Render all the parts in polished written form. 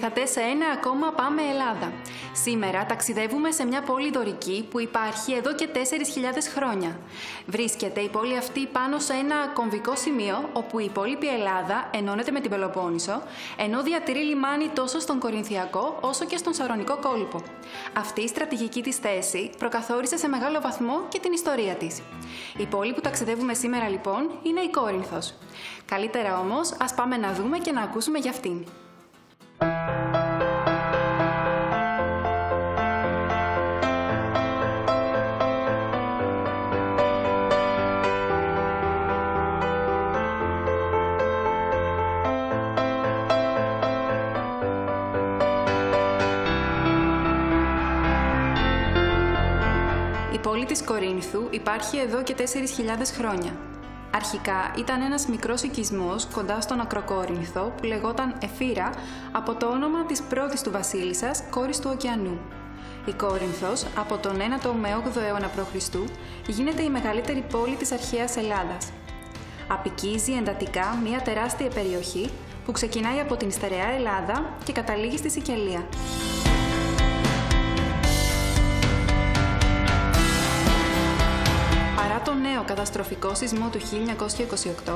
ήρθατε σε ένα ακόμα Πάμε Ελλάδα. Σήμερα ταξιδεύουμε σε μια πόλη δωρική που υπάρχει εδώ και 4.000 χρόνια. Βρίσκεται η πόλη αυτή πάνω σε ένα κομβικό σημείο όπου η υπόλοιπη Ελλάδα ενώνεται με την Πελοπόννησο, ενώ διατηρεί λιμάνι τόσο στον Κορινθιακό όσο και στον Σαρωνικό κόλπο. Αυτή η στρατηγική της θέση προκαθόρισε σε μεγάλο βαθμό και την ιστορία της. Η πόλη που ταξιδεύουμε σήμερα λοιπόν είναι η Κόρινθος. Καλύτερα όμως ας πάμε να δούμε και να ακούσουμε για αυτήν. Η πόλη της Κορίνθου υπάρχει εδώ και 4.000 χρόνια. Αρχικά ήταν ένας μικρός οικισμός κοντά στον Ακροκόρινθο που λεγόταν Εφύρα από το όνομα της πρώτης του βασίλισσας, κόρης του ωκεανού. Η Κόρινθος από τον 9ο με 8ο αιώνα π.Χ. γίνεται η μεγαλύτερη πόλη της αρχαίας Ελλάδας. Απικίζει εντατικά μια τεράστια περιοχή που ξεκινάει από την στερεά Ελλάδα και καταλήγει στη Σικελία. Παρά τον νέο καταστροφικό σεισμό του 1928,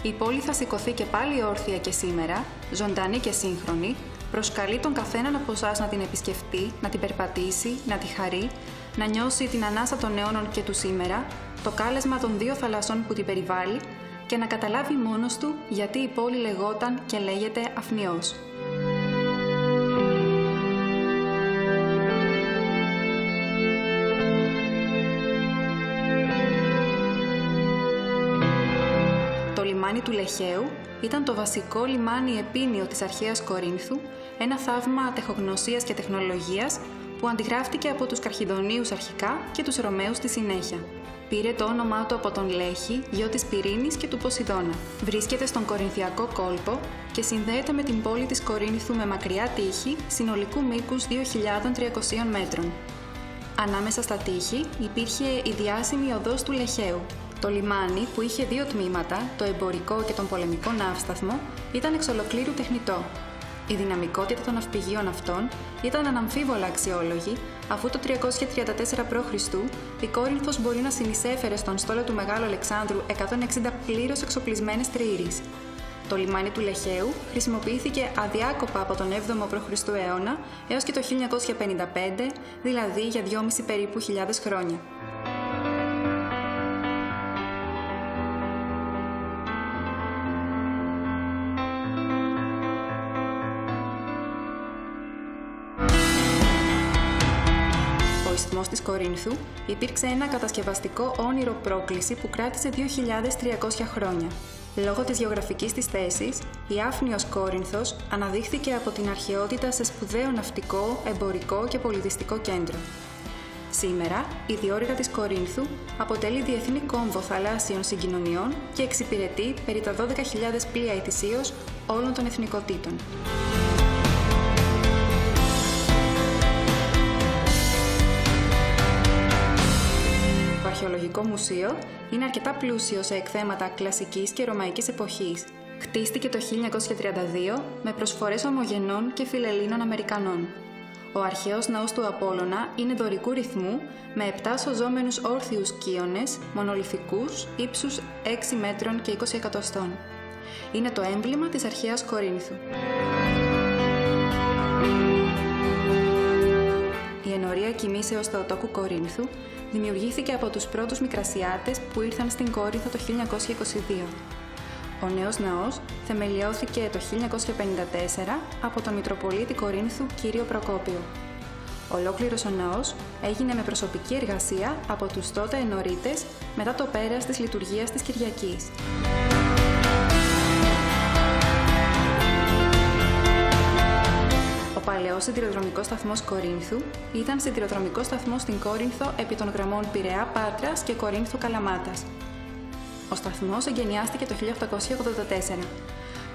η πόλη θα σηκωθεί και πάλι όρθια και σήμερα, ζωντανή και σύγχρονη, προσκαλεί τον καθέναν από εσάς να την επισκεφτεί, να την περπατήσει, να τη χαρεί, να νιώσει την ανάσα των αιώνων και του σήμερα, το κάλεσμα των δύο θαλασσών που την περιβάλλει και να καταλάβει μόνος του γιατί η πόλη λεγόταν και λέγεται Αφνιός. Το λιμάνι του Λεχαίου ήταν το βασικό λιμάνι επίνειο της αρχαίας Κορίνθου, ένα θαύμα τεχνογνωσίας και τεχνολογίας που αντιγράφτηκε από τους Καρχιδονίους αρχικά και τους Ρωμαίους στη συνέχεια. Πήρε το όνομά του από τον Λέχη, γιο της Πυρήνης και του Ποσειδώνα. Βρίσκεται στον Κορινθιακό κόλπο και συνδέεται με την πόλη της Κορίνθου με μακριά τείχη συνολικού μήκους 2.300 μέτρων. Ανάμεσα στα τείχη υπήρχε η διάσημη οδός του Λεχαίου. Το λιμάνι, που είχε δύο τμήματα, το εμπορικό και τον πολεμικό ναύσταθμο, ήταν εξ ολοκλήρου τεχνητό. Η δυναμικότητα των ναυπηγείων αυτών ήταν αναμφίβολα αξιόλογη, αφού το 334 π.Χ. η Κόρινθος μπορεί να συνεισέφερε στον στόλο του Μεγάλου Αλεξάνδρου 160 πλήρως εξοπλισμένες τριήρεις. Το λιμάνι του Λεχαίου χρησιμοποιήθηκε αδιάκοπα από τον 7ο π.Χ. αιώνα έως και το 1955, δηλαδή για 2,5 περίπου χιλιάδες χρόνια. Ο ισθμός της Κορίνθου υπήρξε ένα κατασκευαστικό όνειρο πρόκληση που κράτησε 2.300 χρόνια. Λόγω της γεωγραφικής της θέσης, η Άφνιος Κόρινθος αναδείχθηκε από την αρχαιότητα σε σπουδαίο ναυτικό, εμπορικό και πολιτιστικό κέντρο. Σήμερα, η διόρυγα της Κορίνθου αποτελεί διεθνή κόμβο θαλάσσιων συγκοινωνιών και εξυπηρετεί περί τα 12.000 πλοία ετησίως όλων των εθνικοτήτων. Το Αρχαιολογικό Μουσείο είναι αρκετά πλούσιο σε εκθέματα κλασικής και ρωμαϊκής εποχής. Χτίστηκε το 1932 με προσφορές Ομογενών και Φιλελλήνων Αμερικανών. Ο αρχαίος ναός του Απόλλωνα είναι δωρικού ρυθμού με 7 σωζόμενους όρθιους κύονες, μονολιθικούς, ύψους 6 μέτρων και 20 εκατοστών. Είναι το έμβλημα της αρχαίας Κορίνθου. Η ενορία κοιμήσεως Θεοτόκου Κορίνθου δημιουργήθηκε από τους πρώτους Μικρασιάτες που ήρθαν στην Κόρινθο το 1922. Ο νέος ναός θεμελιώθηκε το 1954 από τον Μητροπολίτη Κορίνθου κύριο Προκόπιο. Ολόκληρος ο ναός έγινε με προσωπική εργασία από τους τότε ενορίτες μετά το πέρας της λειτουργίας της Κυριακής. Ο παλαιός σιδηροδρομικός σταθμός Κορίνθου ήταν σιδηροδρομικός σταθμός στην Κόρινθο επί των γραμμών Πειραιά-Πάτρας και Κορίνθου-Καλαμάτας. Ο σταθμός εγκαινιάστηκε το 1884.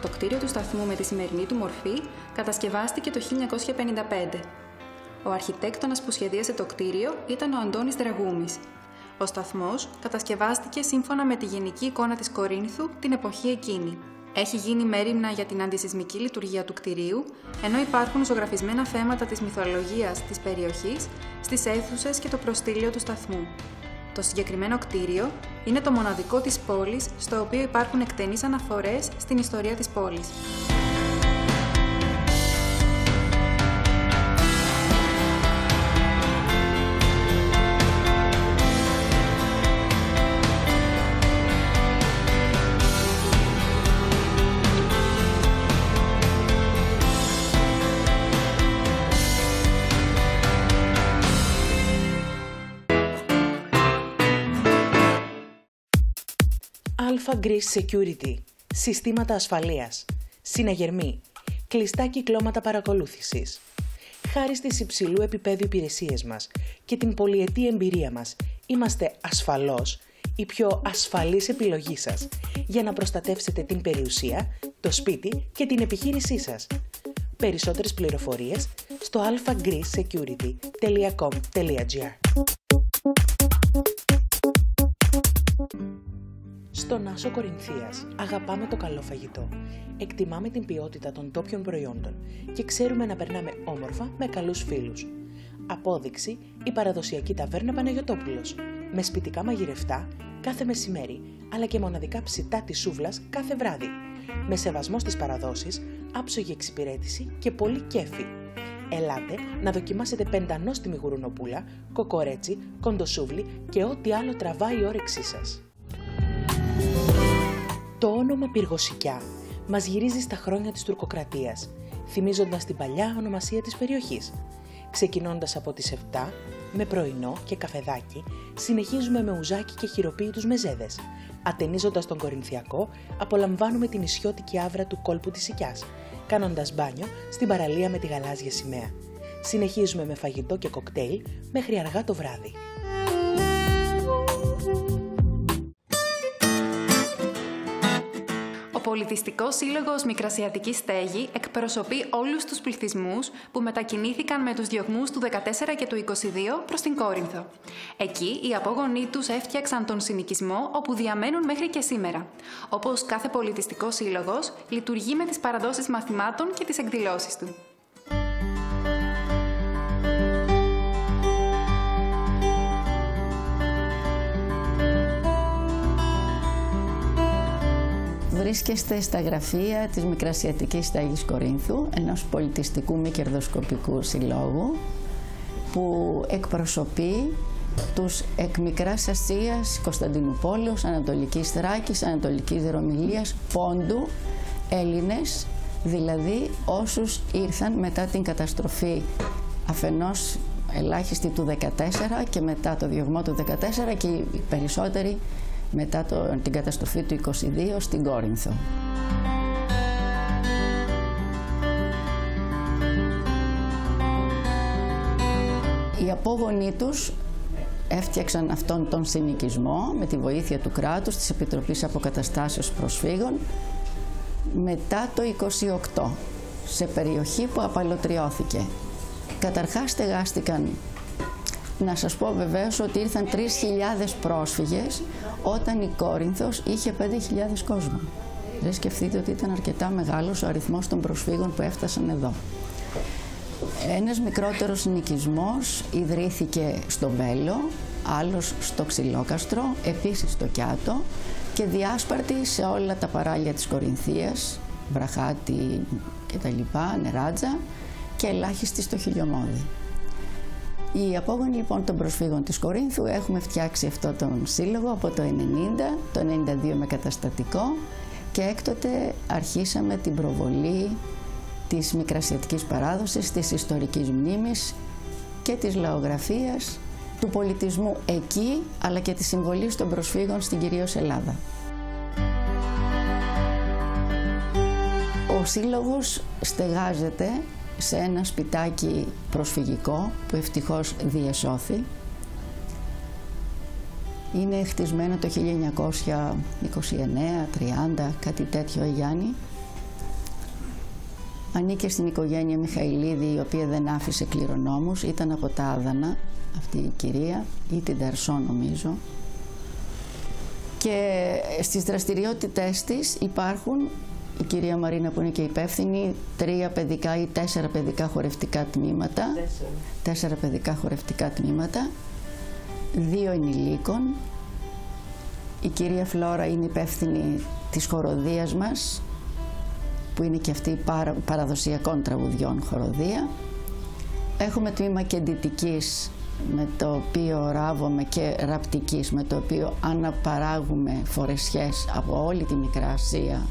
Το κτίριο του σταθμού με τη σημερινή του μορφή κατασκευάστηκε το 1955. Ο αρχιτέκτονας που σχεδίασε το κτίριο ήταν ο Αντώνης Δραγούμης. Ο σταθμός κατασκευάστηκε σύμφωνα με τη γενική εικόνα της Κορίνθου την εποχή εκείνη. Έχει γίνει μέριμνα για την αντισεισμική λειτουργία του κτηρίου, ενώ υπάρχουν ζωγραφισμένα θέματα της μυθολογίας της περιοχής στις αίθουσες και το προστήλιο του σταθμού. Το συγκεκριμένο κτίριο είναι το μοναδικό της πόλης στο οποίο υπάρχουν εκτενείς αναφορές στην ιστορία της πόλης. Alpha Greece Security, συστήματα ασφαλείας, συναγερμοί, κλειστά κυκλώματα παρακολούθησης. Χάρη στις υψηλού επίπεδου υπηρεσίες μας και την πολυετή εμπειρία μας, είμαστε ασφαλώς η πιο ασφαλής επιλογή σας για να προστατεύσετε την περιουσία, το σπίτι και την επιχείρησή σας. Περισσότερες πληροφορίες στο alphagreecesecurity.com.gr. Στον Άσο Κορινθίας αγαπάμε το καλό φαγητό, εκτιμάμε την ποιότητα των τόπιων προϊόντων και ξέρουμε να περνάμε όμορφα με καλούς φίλους. Απόδειξη η παραδοσιακή ταβέρνα Παναγιωτόπουλος, με σπιτικά μαγειρευτά κάθε μεσημέρι, αλλά και μοναδικά ψητά της σούβλας κάθε βράδυ. Με σεβασμό στις παραδόσεις, άψογη εξυπηρέτηση και πολύ κέφι. Ελάτε να δοκιμάσετε πεντανόστιμη γουρουνοπούλα, κοκορέτσι, κοντοσούβλι και ό,τι άλλο τραβάει η όρεξή σας. Το όνομα Πυργοσικιά μας γυρίζει στα χρόνια της τουρκοκρατίας, θυμίζοντας την παλιά ονομασία της περιοχής. Ξεκινώντας από τις 7, με πρωινό και καφεδάκι, συνεχίζουμε με ουζάκι και χειροποίητους μεζέδες. Ατενίζοντας τον Κορινθιακό, απολαμβάνουμε την ισιώτικη άβρα του κόλπου της Σικιάς, κάνοντας μπάνιο στην παραλία με τη γαλάζια σημαία. Συνεχίζουμε με φαγητό και κοκτέιλ μέχρι αργά το βράδυ. Ο Πολιτιστικός Σύλλογος Μικρασιατική Στέγη εκπροσωπεί όλους τους πληθυσμούς που μετακινήθηκαν με τους διωγμούς του 14 και του 22 προς την Κόρινθο. Εκεί οι απόγονοί τους έφτιαξαν τον συνοικισμό όπου διαμένουν μέχρι και σήμερα. Όπως κάθε πολιτιστικός σύλλογος, λειτουργεί με τις παραδόσεις μαθημάτων και τις εκδηλώσεις του. Βρίσκεστε στα γραφεία της Μικρασιατικής Στέγης Κορίνθου, ενός πολιτιστικού μη κερδοσκοπικού συλλόγου που εκπροσωπεί τους εκ Μικράς Ασίας, Κωνσταντινουπόλεως, Ανατολικής Θράκης, Ανατολικής Ρωμυλίας, Πόντου, Έλληνες, δηλαδή όσους ήρθαν μετά την καταστροφή αφενός ελάχιστη του 14 και μετά το διωγμό του 14 και οι περισσότεροι μετά την καταστροφή του 22 στην Κόρινθο. Οι απόγονοί τους έφτιαξαν αυτόν τον συνοικισμό με τη βοήθεια του κράτους, της Επιτροπής Αποκαταστάσεως Προσφύγων, μετά το 28, σε περιοχή που απαλωτριώθηκε. Καταρχάς στεγάστηκαν. Να σας πω βεβαίως ότι ήρθαν 3.000 πρόσφυγες όταν η Κόρινθος είχε 5.000 κόσμο. Δεν σκεφτείτε ότι ήταν αρκετά μεγάλος ο αριθμός των προσφύγων που έφτασαν εδώ. Ένας μικρότερος συνοικισμός ιδρύθηκε στο Βέλο, άλλος στο Ξυλόκαστρο, επίσης στο Κιάτο και διάσπαρτη σε όλα τα παράλια της Κορινθίας, Βραχάτη κτλ, Νεράτζα και ελάχιστη στο Χιλιομώδη. Οι απόγονοι λοιπόν των προσφύγων της Κορίνθου έχουμε φτιάξει αυτό τον σύλλογο από το 90, το 92 με καταστατικό και έκτοτε αρχίσαμε την προβολή της μικρασιατικής παράδοσης, της ιστορικής μνήμης και της λαογραφίας, του πολιτισμού εκεί, αλλά και της συμβολής των προσφύγων στην κυρίως Ελλάδα. Ο σύλλογος στεγάζεται σε ένα σπιτάκι προσφυγικό που ευτυχώς διεσώθη. Είναι χτισμένο το 1929-30, κάτι τέτοιο, Γιάννη. Ανήκε στην οικογένεια Μιχαηλίδη, η οποία δεν άφησε κληρονόμους, ήταν από τα Άδανα αυτή η κυρία, ή την Ταρσό νομίζω. Και στις δραστηριότητές της υπάρχουν η κυρία Μαρίνα που είναι και υπεύθυνη, 3 παιδικά ή 4 παιδικά χορευτικά τμήματα. 4 παιδικά χορευτικά τμήματα, 2 ενηλίκων. Η κυρία Φλόρα είναι υπεύθυνη της χοροδίας μας, που είναι και αυτή παραδοσιακών τραγουδιών χοροδία. Έχουμε τμήμα κεντητικής, με το οποίο ράβουμε, και ραπτικής, με το οποίο αναπαράγουμε φορεσιές από όλη τη Μικρά Ασία,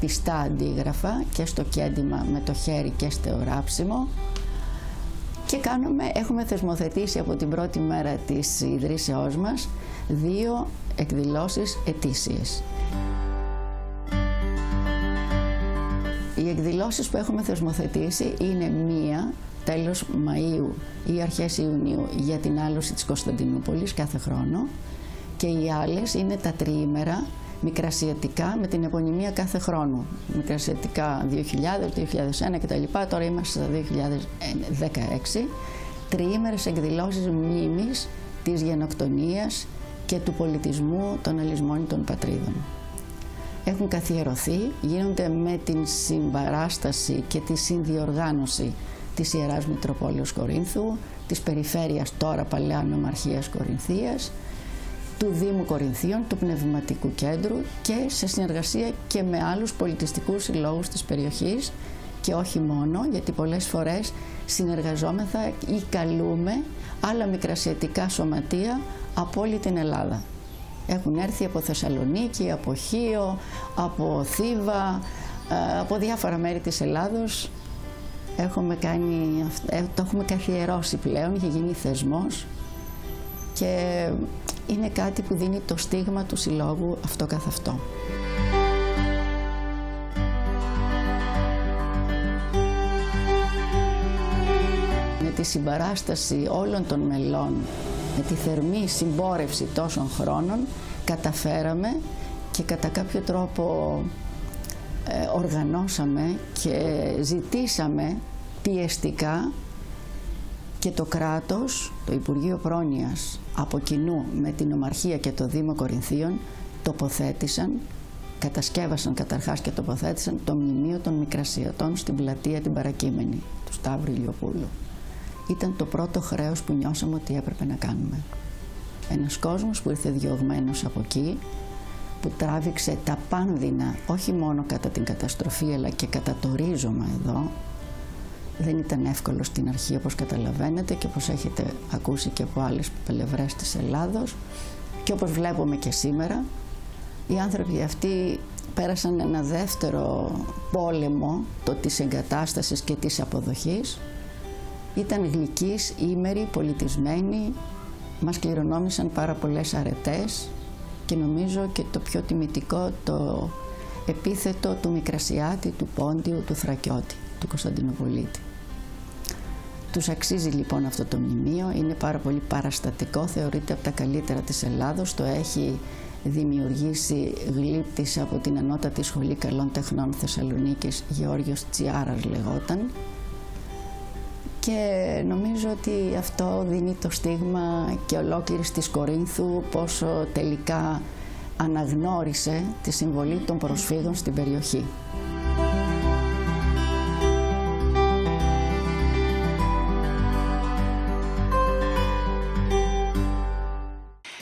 πιστά αντίγραφα και στο κέντημα με το χέρι και στο ράψιμο. Και έχουμε θεσμοθετήσει από την πρώτη μέρα της ιδρύσεώς μας 2 εκδηλώσεις ετήσιες. Οι εκδηλώσεις που έχουμε θεσμοθετήσει είναι μία τέλος Μαΐου ή αρχές Ιουνίου για την άλωση της Κωνσταντινούπολης κάθε χρόνο, και οι άλλες είναι τα τριήμερα μικρασιατικά με την επωνυμία κάθε χρόνο. Μικρασιατικά 2000, 2001 κτλ. Τώρα είμαστε στα 2016. Τριήμερες εκδηλώσεις μνήμης της γενοκτονίας και του πολιτισμού των αλυσμόνητων πατρίδων. Έχουν καθιερωθεί, γίνονται με την συμπαράσταση και τη συνδιοργάνωση της Ιεράς Μητροπόλεως Κορίνθου, της περιφέρειας τώρα Παλαιά Νομαρχίας Κορινθίας, του Δήμου Κορινθίων, του Πνευματικού Κέντρου, και σε συνεργασία και με άλλους πολιτιστικούς συλλόγους της περιοχής, και όχι μόνο, γιατί πολλές φορές συνεργαζόμεθα ή καλούμε άλλα μικρασιατικά σωματεία από όλη την Ελλάδα. Έχουν έρθει από Θεσσαλονίκη, από Χίο, από Θήβα, από διάφορα μέρη της Ελλάδος. Το έχουμε καθιερώσει πλέον, έχει γίνει θεσμός και είναι κάτι που δίνει το στίγμα του συλλόγου αυτό καθ' αυτό. Με τη συμπαράσταση όλων των μελών, με τη θερμή συμπόρευση τόσων χρόνων, καταφέραμε και κατά κάποιο τρόπο οργανώσαμε και ζητήσαμε πιεστικά και το κράτος, το Υπουργείο Πρόνοιας, από κοινού με την Ομαρχία και το Δήμο Κορινθίων, τοποθέτησαν, κατασκεύασαν καταρχάς και τοποθέτησαν το μνημείο των Μικρασιατών στην πλατεία την παρακείμενη του Σταύρου Ηλιοπούλου. Ήταν το πρώτο χρέος που νιώσαμε ότι έπρεπε να κάνουμε. Ένας κόσμος που ήρθε διωγμένος από εκεί, που τράβηξε τα πάνδυνα όχι μόνο κατά την καταστροφή αλλά και κατά το ρίζωμα εδώ. Δεν ήταν εύκολο στην αρχή, όπως καταλαβαίνετε και όπως έχετε ακούσει και από άλλες πλευρές της Ελλάδος, και όπως βλέπουμε και σήμερα. Οι άνθρωποι αυτοί πέρασαν ένα δεύτερο πόλεμο, το της εγκατάστασης και της αποδοχής. Ήταν γλυκείς, ήμεροι, πολιτισμένοι, μας κληρονόμησαν πάρα πολλές αρετές, και νομίζω και το πιο τιμητικό, το επίθετο του Μικρασιάτη, του Πόντιου, του Θρακιώτη, του Κωνσταντινοπολίτη. Τους αξίζει λοιπόν αυτό το μνημείο, είναι πάρα πολύ παραστατικό, θεωρείται από τα καλύτερα της Ελλάδος, το έχει δημιουργήσει γλύπτης από την Ανώτατη Σχολή Καλών Τεχνών Θεσσαλονίκης, Γεώργιος Τσιάρας λεγόταν, και νομίζω ότι αυτό δίνει το στίγμα και ολόκληρης της Κορίνθου πόσο τελικά αναγνώρισε τη συμβολή των προσφύγων στην περιοχή.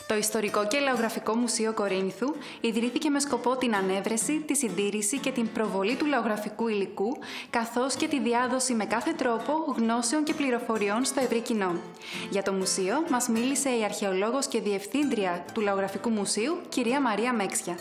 Το Ιστορικό και Λαογραφικό Μουσείο Κορίνθου ιδρύθηκε με σκοπό την ανέβρεση, τη συντήρηση και την προβολή του λαογραφικού υλικού, καθώς και τη διάδοση με κάθε τρόπο γνώσεων και πληροφοριών στο ευρύ κοινό. Για το μουσείο μας μίλησε η αρχαιολόγος και διευθύντρια του Λαογραφικού Μουσείου, κυρία Μαρία Μέξια.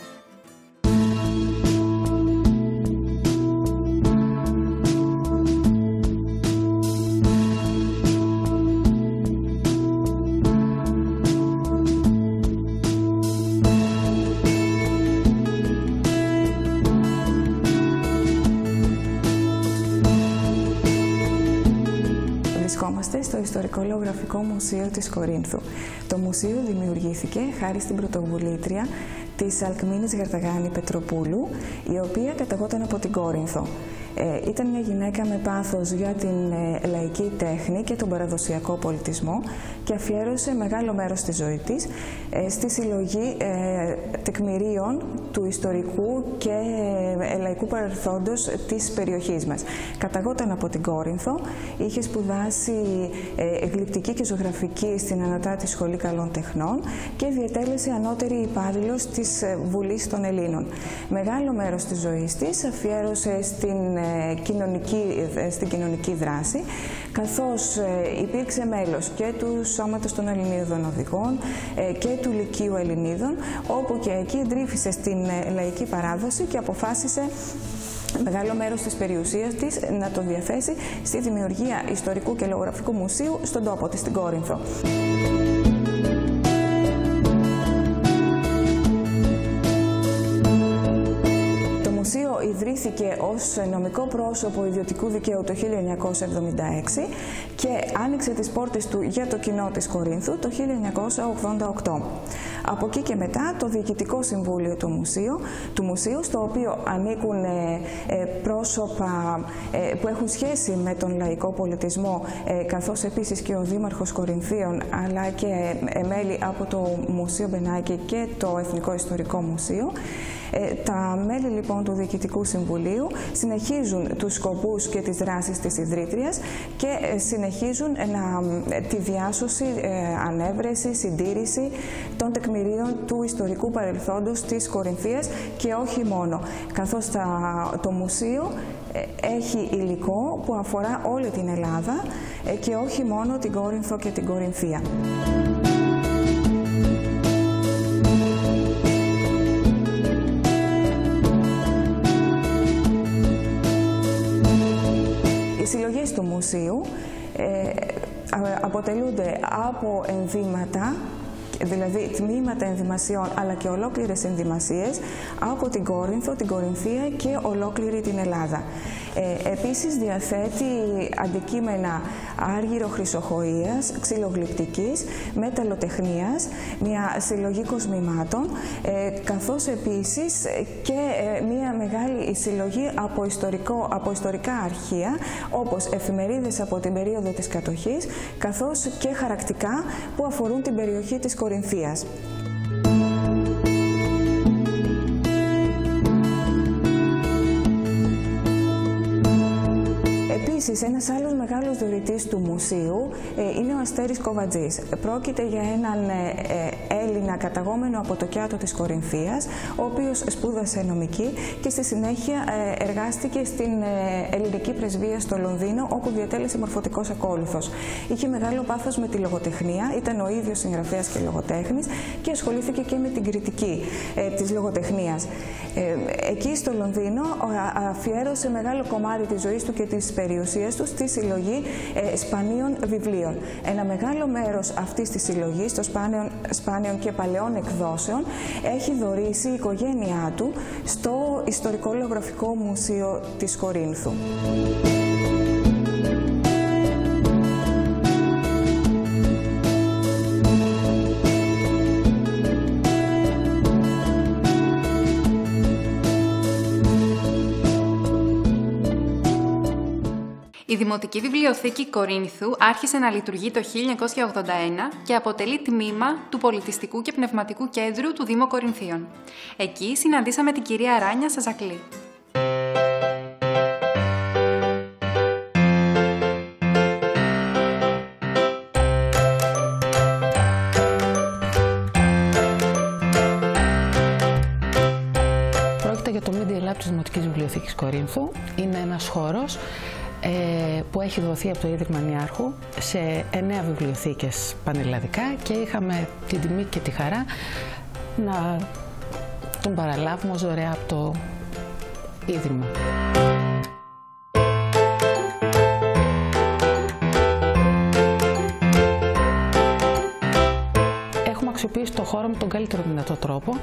Βρισκόμαστε στο Ιστορικό Λαογραφικό Μουσείο της Κορίνθου. Το μουσείο δημιουργήθηκε χάρη στην πρωτοβουλήτρια της Αλκμήνης Γαρδαγάνη Πετροπούλου, η οποία καταγόταν από την Κόρινθο. Ήταν μια γυναίκα με πάθος για την λαϊκή τέχνη και τον παραδοσιακό πολιτισμό και αφιέρωσε μεγάλο μέρος της ζωής της στη συλλογή τεκμηρίων του ιστορικού και λαϊκού παρελθόντος της περιοχής μας. Καταγόταν από την Κόρινθο, είχε σπουδάσει γλυπτική και ζωγραφική στην Ανωτάτη Σχολή Καλών Τεχνών και διετέλεσε ανώτερη υπάλληλος της Βουλής των Ελλήνων. Μεγάλο μέρος της ζωής της αφιέρωσε στην κοινωνική δράση, καθώς υπήρξε μέλος και του Σώματος των Ελληνίδων Οδηγών και του Λυκείου Ελληνίδων, όπου και εκεί εντρύφησε στην λαϊκή παράδοση και αποφάσισε μεγάλο μέρος της περιουσίας της να το διαθέσει στη δημιουργία ιστορικού και λογογραφικού μουσείου στον τόπο της, στην Κόρινθο. Το μουσείο ιδρύθηκε ως νομικό πρόσωπο ιδιωτικού δικαίου το 1976 και άνοιξε τις πόρτες του για το κοινό της Κορίνθου το 1988. Από εκεί και μετά το Διοικητικό Συμβούλιο του Μουσείου, στο οποίο ανήκουν πρόσωπα που έχουν σχέση με τον λαϊκό πολιτισμό, καθώς επίσης και ο Δήμαρχος Κορινθίων, αλλά και μέλη από το Μουσείο Μπενάκη και το Εθνικό Ιστορικό Μουσείο. Τα μέλη λοιπόν του Διοικητικού Συμβουλίου συνεχίζουν τους σκοπούς και τις δράσεις της ιδρύτριας και συνεχίζουν τη διάσωση, ανέβρεση, συντήρηση των τεκμηρίων του ιστορικού παρελθόντος της Κορινθίας και όχι μόνο, καθώς το μουσείο έχει υλικό που αφορά όλη την Ελλάδα και όχι μόνο την Κόρινθο και την Κορινθία. Οι συλλογές του μουσείου αποτελούνται από ενδύματα, δηλαδή τμήματα ενδυμασιών αλλά και ολόκληρες ενδυμασίες από την Κόρινθο, την Κορινθία και ολόκληρη την Ελλάδα. Επίσης διαθέτει αντικείμενα άργυρο χρυσοχοΐας, ξυλογλυπτικής, μεταλλοτεχνίας, μια συλλογή κοσμημάτων, καθώς επίσης και μια μεγάλη συλλογή από ιστορικά αρχεία, όπως εφημερίδες από την περίοδο της κατοχής, καθώς και χαρακτικά που αφορούν την περιοχή της Κορινθίας. Επίσης, ένας άλλος μεγάλος δωρητής του μουσείου είναι ο Αστέρης Κοβατζής. Πρόκειται για έναν Έλληνα καταγόμενο από το Κιάτο της Κορινθίας, ο οποίος σπούδασε νομική και στη συνέχεια εργάστηκε στην ελληνική πρεσβεία στο Λονδίνο, όπου διατέλεσε μορφωτικός ακόλουθος. Είχε μεγάλο πάθος με τη λογοτεχνία, ήταν ο ίδιος συγγραφέας και λογοτέχνης και ασχολήθηκε και με την κριτική της λογοτεχνίας. Εκεί στο Λονδίνο αφιέρωσε μεγάλο κομμάτι της ζωής του και της περιουσίας του στη συλλογή σπανίων βιβλίων. Ένα μεγάλο μέρος αυτής της συλλογής, των σπάνιων και παλαιών εκδόσεων, έχει δωρήσει η οικογένειά του στο Ιστορικό Λογογραφικό Μουσείο της Κορίνθου. Η Δημοτική Βιβλιοθήκη Κορίνθου άρχισε να λειτουργεί το 1981 και αποτελεί τμήμα του Πολιτιστικού και Πνευματικού Κέντρου του Δήμου Κορινθίων. Εκεί συναντήσαμε την κυρία Ράνια Σαζακλή. Πρόκειται για το Media Lab της Δημοτικής Βιβλιοθήκης Κορίνθου. Είναι ένας χώρος που έχει δοθεί από το Ίδρυμα Νιάρχου σε 9 βιβλιοθήκες πανελλαδικά και είχαμε την τιμή και τη χαρά να τον παραλάβουμε ως δωρεά από το Ίδρυμα. Έχουμε αξιοποιήσει το χώρο με τον καλύτερο δυνατό τρόπο.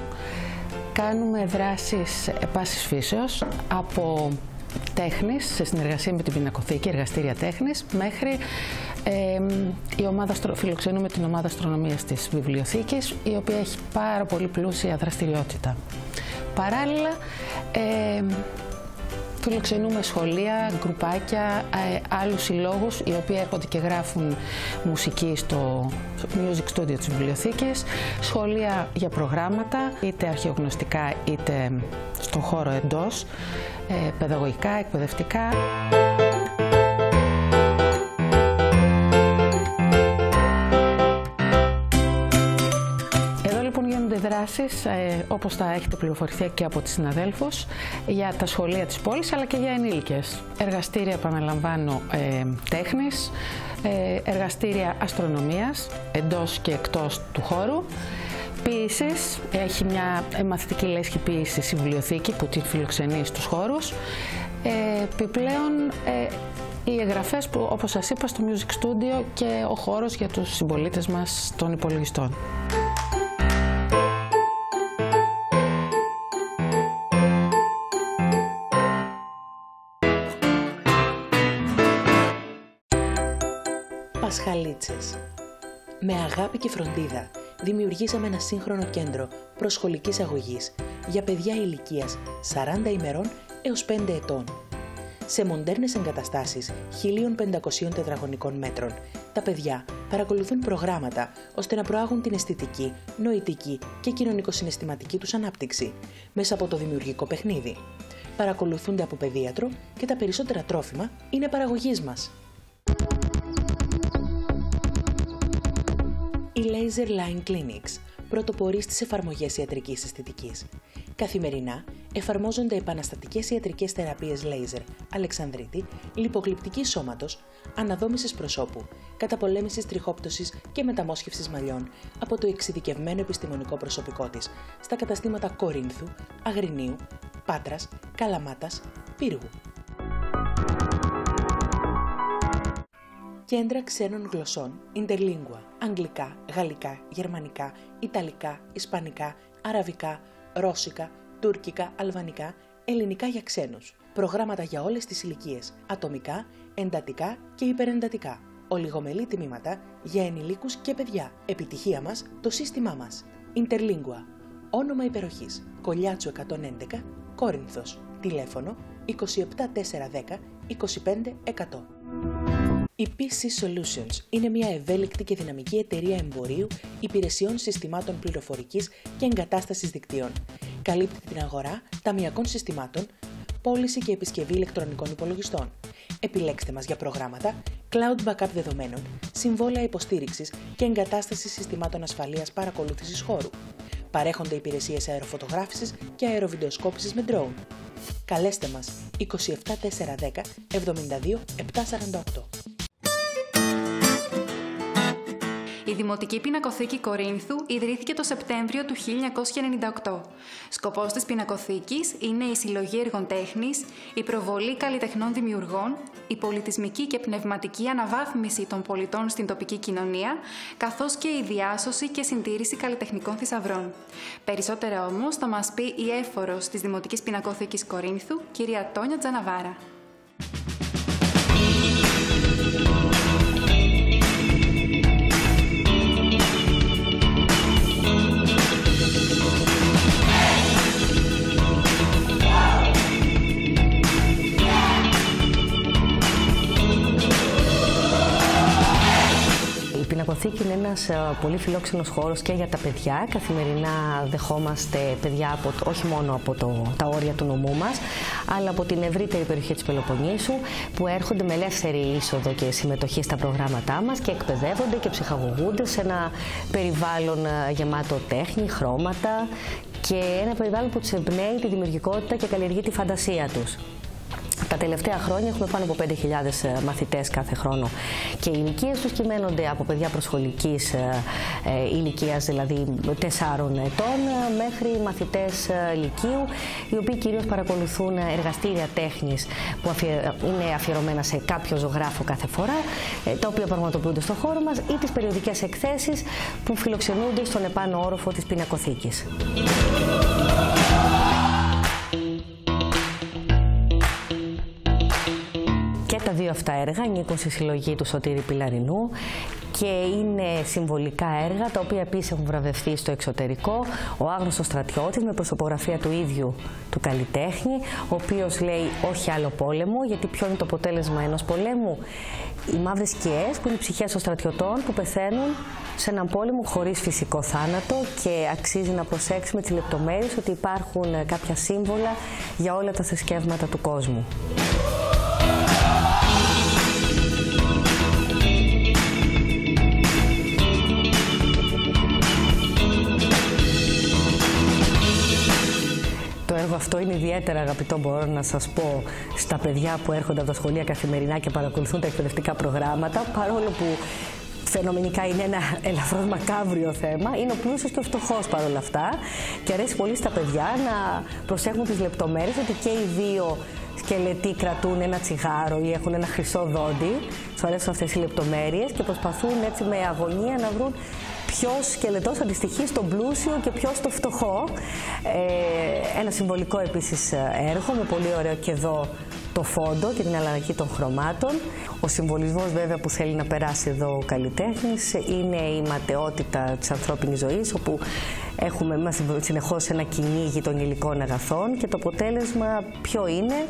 Κάνουμε δράσεις πάσης φύσεως, από τέχνης, σε συνεργασία με την Πινακοθήκη, εργαστήρια τέχνης, μέχρι φιλοξενούμε την ομάδα αστρονομίας της βιβλιοθήκης, η οποία έχει πάρα πολύ πλούσια δραστηριότητα. Παράλληλα, Φιλοξενούμε σχολεία, γκρουπάκια, άλλους συλλόγους οι οποίοι έρχονται και γράφουν μουσική στο Music Studio της βιβλιοθήκης, σχολεία για προγράμματα, είτε αρχαιογνωστικά είτε στον χώρο εντός, παιδαγωγικά, εκπαιδευτικά. Δράσεις, όπως θα έχετε πληροφορηθεί και από τις συναδέλφους, για τα σχολεία της πόλης αλλά και για ενήλικες. Εργαστήρια, επαναλαμβάνω, τέχνης, εργαστήρια αστρονομίας εντός και εκτός του χώρου, ποίησης, έχει μια μαθητική λέσχη ποίησης η βιβλιοθήκη που την φιλοξενεί στους χώρους, επιπλέον οι εγγραφές που, όπως σας είπα, στο Music Studio και ο χώρος για τους συμπολίτες μας των υπολογιστών. Πασχαλίτσες. Με αγάπη και φροντίδα δημιουργήσαμε ένα σύγχρονο κέντρο προσχολικής αγωγής για παιδιά ηλικίας 40 ημερών έως 5 ετών. Σε μοντέρνες εγκαταστάσεις 1.500 τετραγωνικών μέτρων, τα παιδιά παρακολουθούν προγράμματα ώστε να προάγουν την αισθητική, νοητική και κοινωνικοσυναισθηματική τους ανάπτυξη μέσα από το δημιουργικό παιχνίδι. Παρακολουθούνται από παιδίατρο και τα περισσότερα τρόφιμα είναι παραγωγής μας. Η Laser Line Clinics πρωτοπορεί στις εφαρμογές ιατρικής αισθητικής. Καθημερινά εφαρμόζονται επαναστατικές ιατρικές θεραπείες laser Αλεξανδρίτη, λιπογλυπτικής σώματος, αναδόμησης προσώπου, καταπολέμησης τριχόπτωσης και μεταμόσχευσης μαλλιών από το εξειδικευμένο επιστημονικό προσωπικό της στα καταστήματα Κορίνθου, Αγρινίου, Πάτρας, Καλαμάτας, Πύργου. Κέντρα ξένων γλωσσών, Interlingua, αγγλικά, γαλλικά, γερμανικά, ιταλικά, ισπανικά, αραβικά, ρώσικα, τουρκικά, αλβανικά, ελληνικά για ξένους. Προγράμματα για όλες τις ηλικίες, ατομικά, εντατικά και υπερεντατικά. Ολιγομελή τμήματα για ενηλίκους και παιδιά. Επιτυχία μας, το σύστημά μας. Interlingua. Όνομα υπεροχής. Κολιάτσου 111, Κόρινθος. Τηλέφωνο 27410 25100. Η PC Solutions είναι μια ευέλικτη και δυναμική εταιρεία εμπορίου, υπηρεσιών συστημάτων πληροφορικής και εγκατάστασης δικτύων. Καλύπτει την αγορά ταμειακών συστημάτων, πώληση και επισκευή ηλεκτρονικών υπολογιστών. Επιλέξτε μας για προγράμματα, cloud backup δεδομένων, συμβόλαια υποστήριξης και εγκατάσταση συστημάτων ασφαλείας παρακολούθησης χώρου. Παρέχονται υπηρεσίες αεροφωτογράφησης και αεροβιντεοσκόπησης με drone. Καλέστε μας 27410 72 748. Η Δημοτική Πινακοθήκη Κορίνθου ιδρύθηκε το Σεπτέμβριο του 1998. Σκοπός της πινακοθήκης είναι η συλλογή έργων τέχνης, η προβολή καλλιτεχνών δημιουργών, η πολιτισμική και πνευματική αναβάθμιση των πολιτών στην τοπική κοινωνία, καθώς και η διάσωση και συντήρηση καλλιτεχνικών θησαυρών. Περισσότερα όμως θα μας πει η έφορος της Δημοτικής Πινακοθήκης Κορίνθου, κυρία Τόνια Τζαναβάρα. Η πινακοθήκη είναι ένας πολύ φιλόξενος χώρος και για τα παιδιά. Καθημερινά δεχόμαστε παιδιά όχι μόνο από τα όρια του νομού μας, αλλά από την ευρύτερη περιοχή της Πελοποννήσου, που έρχονται με ελεύθερη είσοδο και συμμετοχή στα προγράμματά μας και εκπαιδεύονται και ψυχαγωγούνται σε ένα περιβάλλον γεμάτο τέχνη, χρώματα και ένα περιβάλλον που τους εμπνέει τη δημιουργικότητα και καλλιεργεί τη φαντασία τους. Τα τελευταία χρόνια έχουμε πάνω από 5.000 μαθητές κάθε χρόνο και οι ηλικίες τους κυμαίνονται από παιδιά προσχολικής ηλικίας, δηλαδή 4 ετών, μέχρι μαθητές λυκείου, οι οποίοι κυρίως παρακολουθούν εργαστήρια τέχνης που είναι αφιερωμένα σε κάποιο ζωγράφο κάθε φορά, τα οποία πραγματοποιούνται στον χώρο μας, ή τις περιοδικές εκθέσεις που φιλοξενούνται στον επάνω όροφο της πινακοθήκης. Τα δύο αυτά έργα ανήκουν στη συλλογή του Σωτήρη Πιλαρινού και είναι συμβολικά έργα, τα οποία επίσης έχουν βραβευτεί στο εξωτερικό. Ο άγνωστος στρατιώτης, με προσωπογραφία του ίδιου του καλλιτέχνη, ο οποίος λέει όχι άλλο πόλεμο, γιατί ποιο είναι το αποτέλεσμα ενός πολέμου? Οι μαύρες σκιές, που είναι οι ψυχές των στρατιωτών που πεθαίνουν σε έναν πόλεμο χωρίς φυσικό θάνατο, και αξίζει να προσέξουμε τις λεπτομέρειες ότι υπάρχουν κάποια σύμβολα για όλα τα θρησκεύματα του κόσμου. Το έργο αυτό είναι ιδιαίτερα αγαπητό, μπορώ να σας πω, στα παιδιά που έρχονται από τα σχολεία καθημερινά και παρακολουθούν τα εκπαιδευτικά προγράμματα, παρόλο που φαινομενικά είναι ένα ελαφρώς μακάβριο θέμα, είναι ο πλούσιος και ο φτωχός παρόλα αυτά, και αρέσει πολύ στα παιδιά να προσέχουν τις λεπτομέρειες, ότι και οι δύο σκελετοί κρατούν ένα τσιγάρο ή έχουν ένα χρυσό δόντι. Τους αρέσουν αυτές οι λεπτομέρειες και προσπαθούν έτσι με αγωνία να βρουν ποιος σκελετός αντιστοιχεί στον πλούσιο και ποιος στο φτωχό. Ένα συμβολικό επίσης έργο, με πολύ ωραίο και εδώ το φόντο και την αλλαγή των χρωμάτων. Ο συμβολισμός βέβαια που θέλει να περάσει εδώ ο καλλιτέχνης είναι η ματαιότητα της ανθρώπινης ζωής, όπου έχουμε συνεχώς ένα κυνήγι των υλικών αγαθών, και το αποτέλεσμα ποιο είναι?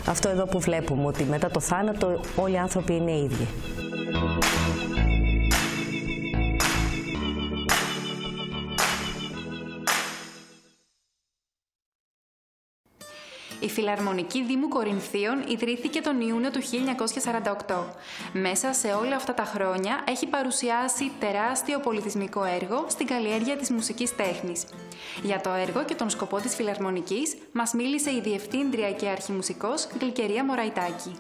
Αυτό εδώ που βλέπουμε, ότι μετά το θάνατο όλοι οι άνθρωποι είναι ίδιοι. Η Φιλαρμονική Δήμου Κορινθίων ιδρύθηκε τον Ιούνιο του 1948. Μέσα σε όλα αυτά τα χρόνια έχει παρουσιάσει τεράστιο πολιτισμικό έργο στην καλλιέργεια της μουσικής τέχνης. Για το έργο και τον σκοπό της Φιλαρμονικής μας μίλησε η Διευθύντρια και Αρχιμουσικός Γλυκερία Μωραϊτάκη.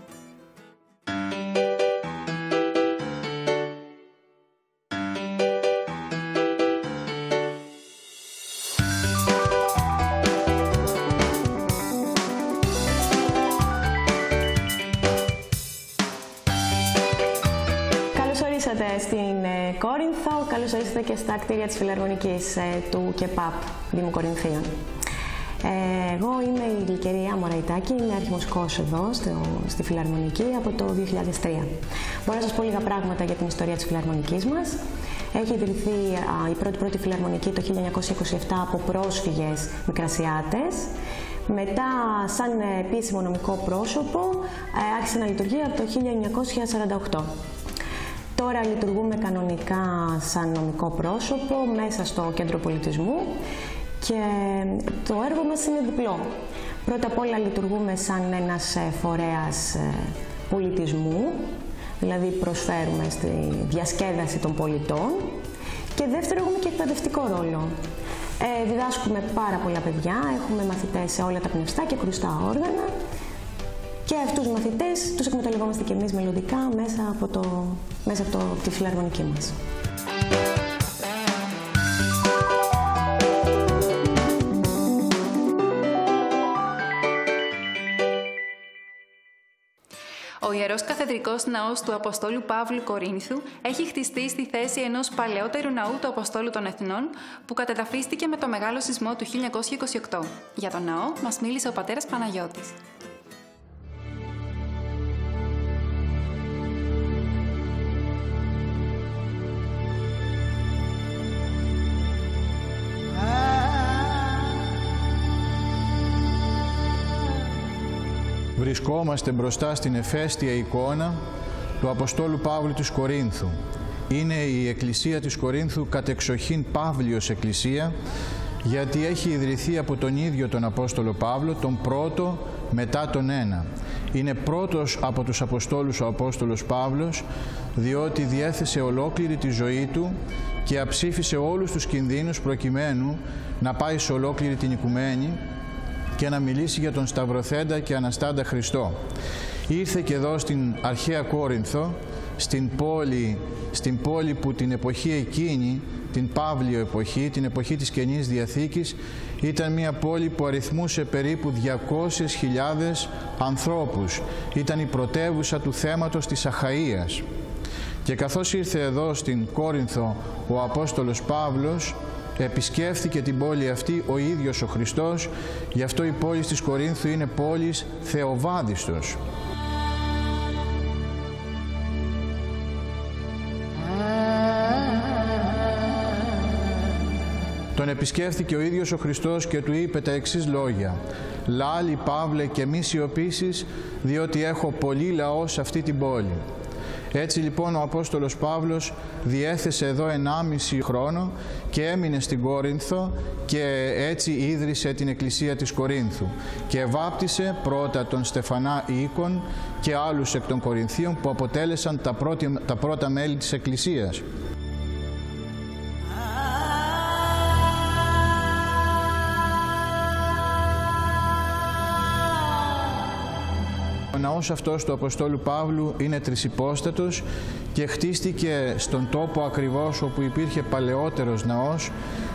Στην Κόρινθο, καλώς ορίσατε και στα κτίρια της Φιλαρμονικής του ΚΕΠΑΠ Δήμου Κορινθίων. Εγώ είμαι η Γλυκερία Μωραϊτάκη, είμαι αρχιμουσικός εδώ στη Φιλαρμονική από το 2003. Μπορώ να σας πω λίγα πράγματα για την ιστορία της Φιλαρμονικής μας. Έχει ιδρυθεί η πρώτη Φιλαρμονική το 1927 από πρόσφυγες μικρασιάτες. Μετά, σαν επίσημο νομικό πρόσωπο, άρχισε να λειτουργεί από το 1948. Τώρα λειτουργούμε κανονικά σαν νομικό πρόσωπο μέσα στο Κέντρο Πολιτισμού, και το έργο μας είναι διπλό. Πρώτα απ' όλα λειτουργούμε σαν ένας φορέας πολιτισμού, δηλαδή προσφέρουμε στη διασκέδαση των πολιτών, και δεύτερο έχουμε και εκπαιδευτικό ρόλο. Διδάσκουμε πάρα πολλά παιδιά, έχουμε μαθητές σε όλα τα πνευστά και κρουστά όργανα, και αυτούς τους μαθητές τους εκμεταλλευόμαστε και εμείς μελλοντικά μέσα από τη Φιλαρμονική μας. Ο Ιερός Καθεδρικός Ναός του Αποστόλου Παύλου Κορίνθου έχει χτιστεί στη θέση ενός παλαιότερου ναού του Αποστόλου των Εθνών, που κατεδαφίστηκε με το μεγάλο σεισμό του 1928. Για τον ναό μας μίλησε ο πατέρας Παναγιώτης. Βρισκόμαστε μπροστά στην εφαίστεια εικόνα του Αποστόλου Παύλου της Κορίνθου. Είναι η εκκλησία της Κορίνθου κατεξοχήν Παύλιος εκκλησία, γιατί έχει ιδρυθεί από τον ίδιο τον Απόστολο Παύλο, τον πρώτο μετά τον ένα. Είναι πρώτος από τους Αποστόλους ο Απόστολος Παύλος, διότι διέθεσε ολόκληρη τη ζωή του και αψήφισε όλους τους κινδύνους προκειμένου να πάει σε ολόκληρη την οικουμένη και να μιλήσει για τον Σταυρωθέντα και Αναστάντα Χριστό. Ήρθε και εδώ στην αρχαία Κόρινθο, στην πόλη που την εποχή εκείνη, την Παύλιο εποχή, την εποχή της Καινής Διαθήκης, ήταν μια πόλη που αριθμούσε περίπου 200.000 ανθρώπους. Ήταν η πρωτεύουσα του θέματος της Αχαΐας. Και καθώς ήρθε εδώ στην Κόρινθο ο Απόστολος Παύλος, επισκέφθηκε την πόλη αυτή ο ίδιος ο Χριστός, γι' αυτό η πόλη της Κορίνθου είναι πόλης Θεοβάδιστος. Τον επισκέφθηκε ο ίδιος ο Χριστός και του είπε τα εξής λόγια: «Λάλη, Παύλε, και μη σιωπήσεις, διότι έχω πολύ λαό σε αυτή την πόλη». Έτσι λοιπόν ο Απόστολος Παύλος διέθεσε εδώ 1,5 χρόνο και έμεινε στην Κόρινθο και έτσι ίδρυσε την Εκκλησία της Κορίνθου και βάπτισε πρώτα τον Στεφανά Οίκον και άλλους εκ των Κορινθίων που αποτέλεσαν τα πρώτα μέλη της Εκκλησίας. Ο ναός αυτός του Αποστόλου Παύλου είναι τρισυπόστατος και χτίστηκε στον τόπο ακριβώς όπου υπήρχε παλαιότερος ναός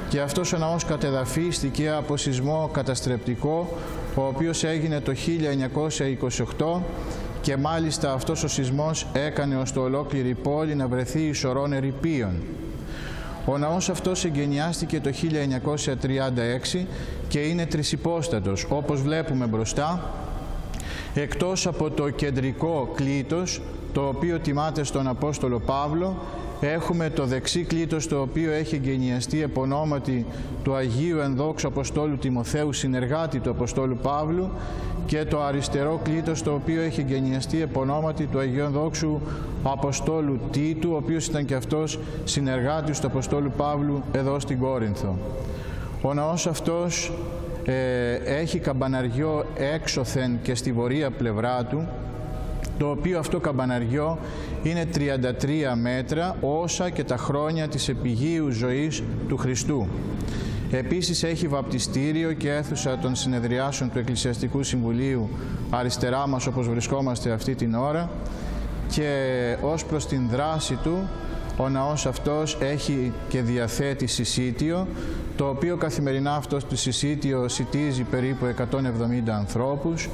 και αυτός ο ναός κατεδαφίστηκε από σεισμό καταστρεπτικό, ο οποίος έγινε το 1928 και μάλιστα αυτός ο σεισμός έκανε ώστε ολόκληρη πόλη να βρεθεί εις ορών ερειπίων. Ο ναός αυτός εγκαινιάστηκε το 1936 και είναι τρισυπόστατος, όπως βλέπουμε μπροστά. Εκτός από το κεντρικό κλήτος, το οποίο τιμάται στον Απόστολο Παύλο, έχουμε το δεξί κλήτος, το οποίο έχει εγκαινιαστεί επ' ονόματι του Αγίου Ενδόξου Αποστόλου Τιμοθέου, συνεργάτη του Αποστόλου Παύλου, και το αριστερό κλήτος, το οποίο έχει εγκαινιαστεί επ' ονόματι του Αγίου Ενδόξου Αποστόλου Τίτου, ο οποίος ήταν και αυτός συνεργάτης του Αποστόλου Παύλου εδώ στην Κόρινθο. Ο ναός αυτός έχει καμπαναριό έξωθεν και στη βορεία πλευρά του, το οποίο αυτό καμπαναριό είναι 33 μέτρα, όσα και τα χρόνια της επιγείου ζωής του Χριστού. Επίσης έχει βαπτιστήριο και αίθουσα των συνεδριάσεων του Εκκλησιαστικού Συμβουλίου αριστερά μας, όπως βρισκόμαστε αυτή την ώρα, και ως προς την δράση του ο ναός αυτός έχει και διαθέτει συσίτιο, το οποίο καθημερινά αυτό το συσίτιο σιτίζει περίπου 170 ανθρώπους.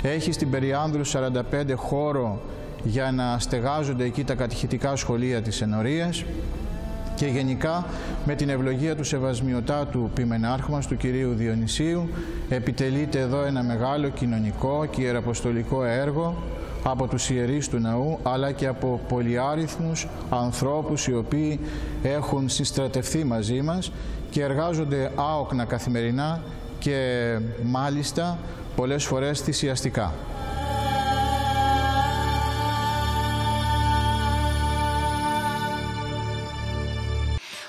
Έχει στην Περιάνδρου 45 χώρο για να στεγάζονται εκεί τα κατηχητικά σχολεία της ενορίας και γενικά με την ευλογία του Σεβασμιωτάτου Ποιμενάρχου μας, του Κυρίου Διονυσίου, επιτελείται εδώ ένα μεγάλο κοινωνικό και ιεραποστολικό έργο από τους ιερείς του ναού, αλλά και από πολυάριθμους ανθρώπους οι οποίοι έχουν συστρατευθεί μαζί μας και εργάζονται άοκνα καθημερινά και μάλιστα πολλές φορές θυσιαστικά.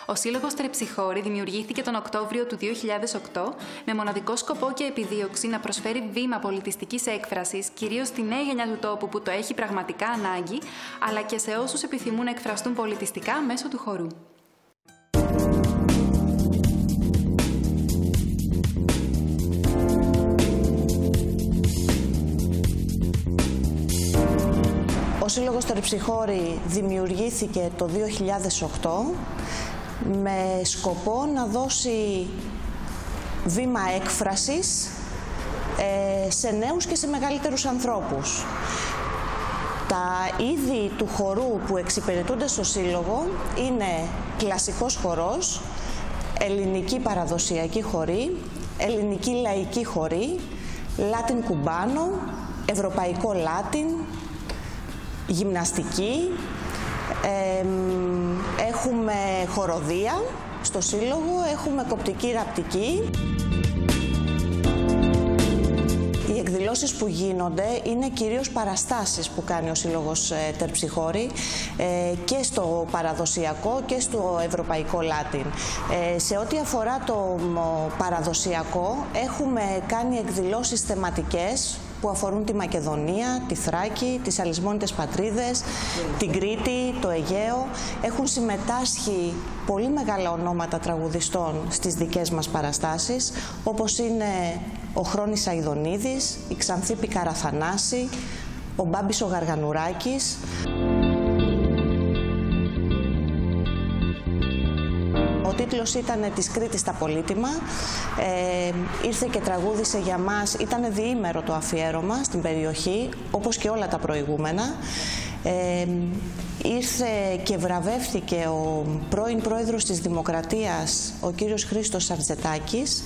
Ο Σύλλογος Τρεψιχώρη δημιουργήθηκε τον Οκτώβριο του 2008 με μοναδικό σκοπό και επιδίωξη να προσφέρει βήμα πολιτιστικής έκφρασης, κυρίως στη νέα γενιά του τόπου που το έχει πραγματικά ανάγκη, αλλά και σε όσους επιθυμούν να εκφραστούν πολιτιστικά μέσω του χορού. Ο Σύλλογος Τρεψιχώρη δημιουργήθηκε το 2008 με σκοπό να δώσει βήμα έκφρασης σε νέους και σε μεγαλύτερους ανθρώπους. Τα είδη του χορού που εξυπηρετούνται στο Σύλλογο είναι κλασικός χορός, ελληνική παραδοσιακή χορή, ελληνική λαϊκή χορή, Latin κουμπάνο, ευρωπαϊκό Latin, γυμναστική, έχουμε χοροδία στο Σύλλογο, έχουμε κοπτική ραπτική. Οι εκδηλώσεις που γίνονται είναι κυρίως παραστάσεις που κάνει ο Σύλλογος Τερψιχώρη και στο παραδοσιακό και στο ευρωπαϊκό Latin. Σε ό,τι αφορά το παραδοσιακό, έχουμε κάνει εκδηλώσεις θεματικές που αφορούν τη Μακεδονία, τη Θράκη, τις αλυσμόνητες πατρίδες, την Κρήτη, το Αιγαίο. Έχουν συμμετάσχει πολύ μεγάλα ονόματα τραγουδιστών στις δικές μας παραστάσεις, όπως είναι ο Χρόνης Αηδονίδης, η Ξανθή Πικαραθανάση, ο Μπάμπης ο Γαργανουράκης. Ο τίτλος ήταν «Της Κρήτης τα πολύτιμα». Ήρθε και τραγούδισε για μας, ήταν διήμερο το αφιέρωμα στην περιοχή, όπως και όλα τα προηγούμενα. Ήρθε και βραβεύτηκε ο πρώην πρόεδρος της Δημοκρατίας, ο κύριος Χρήστος Αρτζετάκης.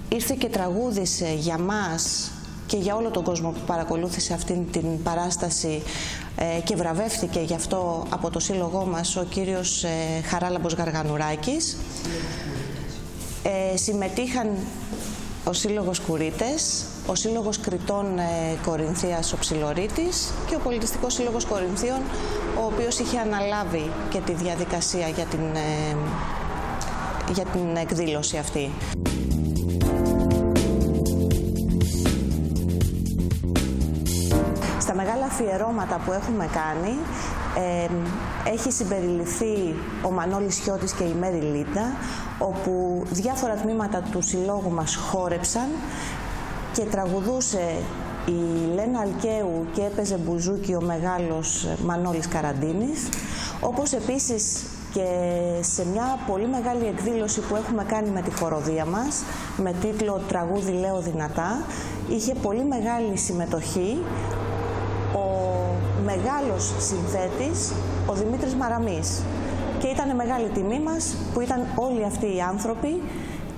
Ήρθε και τραγούδισε για μας και για όλο τον κόσμο που παρακολούθησε αυτήν την παράσταση και βραβεύτηκε γι' αυτό από το σύλλογό μας ο κύριος Χαράλαμπος Γαργανουράκης. Συμμετείχαν ο Σύλλογος Κουρίτες, ο Σύλλογος Κριτών Κορινθίας ο Ψιλορίτης και ο Πολιτιστικός Σύλλογος Κορινθίων, ο οποίος είχε αναλάβει και τη διαδικασία για την εκδήλωση αυτή. Στα μεγάλα αφιερώματα που έχουμε κάνει έχει συμπεριληφθεί ο Μανώλης Χιώτης και η Μέρη Λίντα, όπου διάφορα τμήματα του συλλόγου μας χόρεψαν και τραγουδούσε η Λένα Αλκαίου και έπαιζε μπουζούκι ο μεγάλος Μανώλης Καραντίνης, όπως επίσης και σε μια πολύ μεγάλη εκδήλωση που έχουμε κάνει με τη χοροδία μας, με τίτλο «Τραγούδι Λέω Δυνατά», είχε πολύ μεγάλη συμμετοχή ο μεγάλος συνθέτης, ο Δημήτρης Μαραμής. Και ήταν μεγάλη τιμή μας που ήταν όλοι αυτοί οι άνθρωποι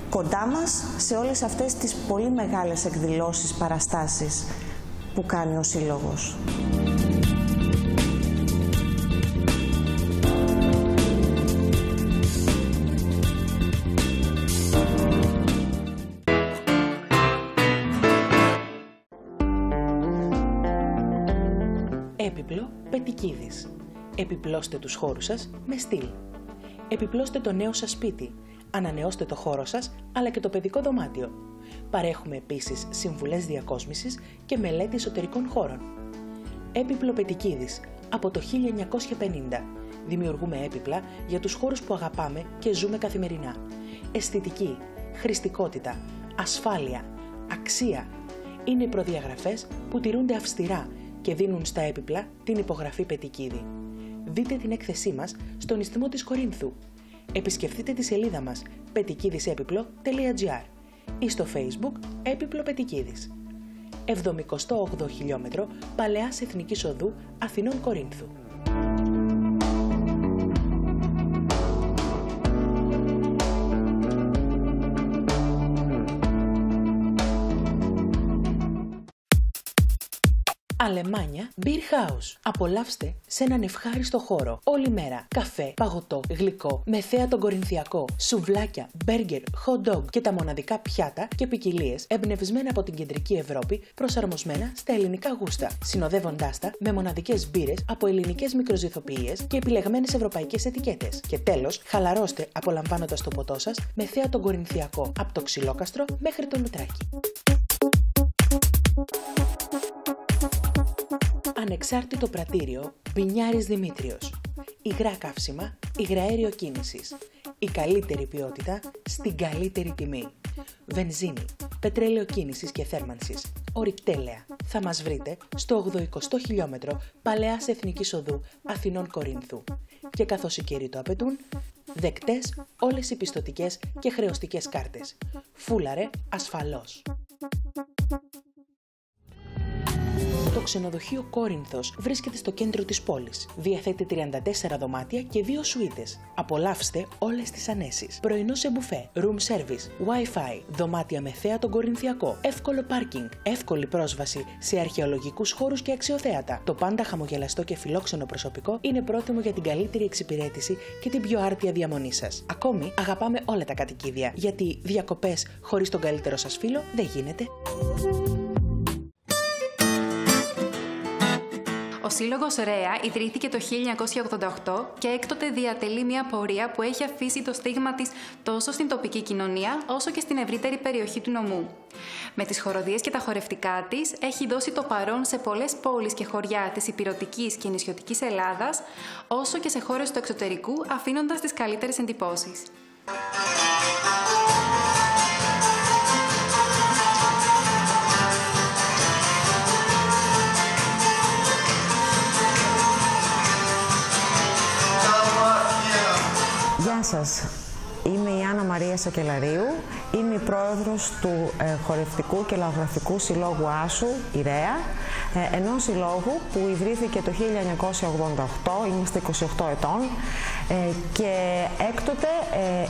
κοντά μας σε όλες αυτές τις πολύ μεγάλες εκδηλώσεις, παραστάσεις που κάνει ο Σύλλογος. Έπιπλο Πετικίδης. Επιπλώστε τους χώρους σας με στυλ. Επιπλώστε το νέο σας σπίτι. Ανανεώστε το χώρο σας, αλλά και το παιδικό δωμάτιο. Παρέχουμε επίσης συμβουλές διακόσμησης και μελέτη εσωτερικών χώρων. Έπιπλο Πετικίδης. Από το 1950 δημιουργούμε έπιπλα για τους χώρους που αγαπάμε και ζούμε καθημερινά. Αισθητική, χρηστικότητα, ασφάλεια, αξία είναι οι προδιαγραφές που τηρούνται αυστηρά και δίνουν στα έπιπλα την υπογραφή Πετικίδη. Δείτε την έκθεσή μας στον ιστιμό της Κορίνθου. Επισκεφτείτε τη σελίδα μας petikidisepiplo.gr ή στο Facebook Έπιπλο Πετικίδης. 78 χιλιόμετρο Παλαιάς Εθνικής Οδού Αθηνών Κορίνθου. Αλεμάνια Beer House. Απολαύστε σε έναν ευχάριστο χώρο όλη μέρα καφέ, παγωτό, γλυκό, με θέα τον κορινθιακό, σουβλάκια, μπέργκερ, hot dog και τα μοναδικά πιάτα και ποικιλίες εμπνευσμένα από την κεντρική Ευρώπη, προσαρμοσμένα στα ελληνικά γούστα, συνοδεύοντάς τα με μοναδικές μπύρες από ελληνικές μικροζυθοποιίες και επιλεγμένες ευρωπαϊκές ετικέτες. Και τέλος, χαλαρώστε απολαμβάνοντας το ποτό σας με θέα τον κορινθιακό, από το Ξυλόκαστρο μέχρι το Λουτράκι. Ανεξάρτητο πρατήριο Μπινιάρης Δημήτριος. Υγρά καύσιμα, υγραέριο κίνησης. Η καλύτερη ποιότητα στην καλύτερη τιμή. Βενζίνη, πετρέλαιο κίνησης και θέρμανσης. Ορυκτέλεα. Θα μας βρείτε στο 80 χιλιόμετρο Παλαιάς Εθνικής Οδού Αθηνών Κορίνθου. Και καθώς οι καιροί το απαιτούν, δεκτές όλες οι πιστωτικές και χρεωστικές κάρτες. Φούλαρε ασφαλώς. Το ξενοδοχείο Κόρινθος βρίσκεται στο κέντρο της πόλης. Διαθέτει 34 δωμάτια και 2 σουίτες. Απολαύστε όλες τις ανέσεις. Πρωινό σε μπουφέ, room service, wifi, δωμάτια με θέα τον κορινθιακό, εύκολο πάρκινγκ, εύκολη πρόσβαση σε αρχαιολογικούς χώρους και αξιοθέατα. Το πάντα χαμογελαστό και φιλόξενο προσωπικό είναι πρότιμο για την καλύτερη εξυπηρέτηση και την πιο άρτια διαμονή σας. Ακόμη, αγαπάμε όλα τα κατοικίδια, γιατί διακοπές χωρίς τον καλύτερο σας φίλο δεν γίνεται. Ο Σύλλογος ΡΕΑ ιδρύθηκε το 1988 και έκτοτε διατελεί μια πορεία που έχει αφήσει το στίγμα της τόσο στην τοπική κοινωνία όσο και στην ευρύτερη περιοχή του νομού. Με τις χοροδίες και τα χορευτικά της έχει δώσει το παρόν σε πολλές πόλεις και χωριά της ηπειρωτικής και νησιωτικής Ελλάδας, όσο και σε χώρες του εξωτερικού, αφήνοντας τις καλύτερες εντυπώσεις. Γεια σας. Είμαι η Άννα Μαρία Σακελαρίου. Είμαι η πρόεδρος του Χορευτικού και Λαογραφικού Συλλόγου Άσου, η ΡΕΑ, ενός συλλόγου που ιδρύθηκε το 1988, είμαστε 28 ετών και έκτοτε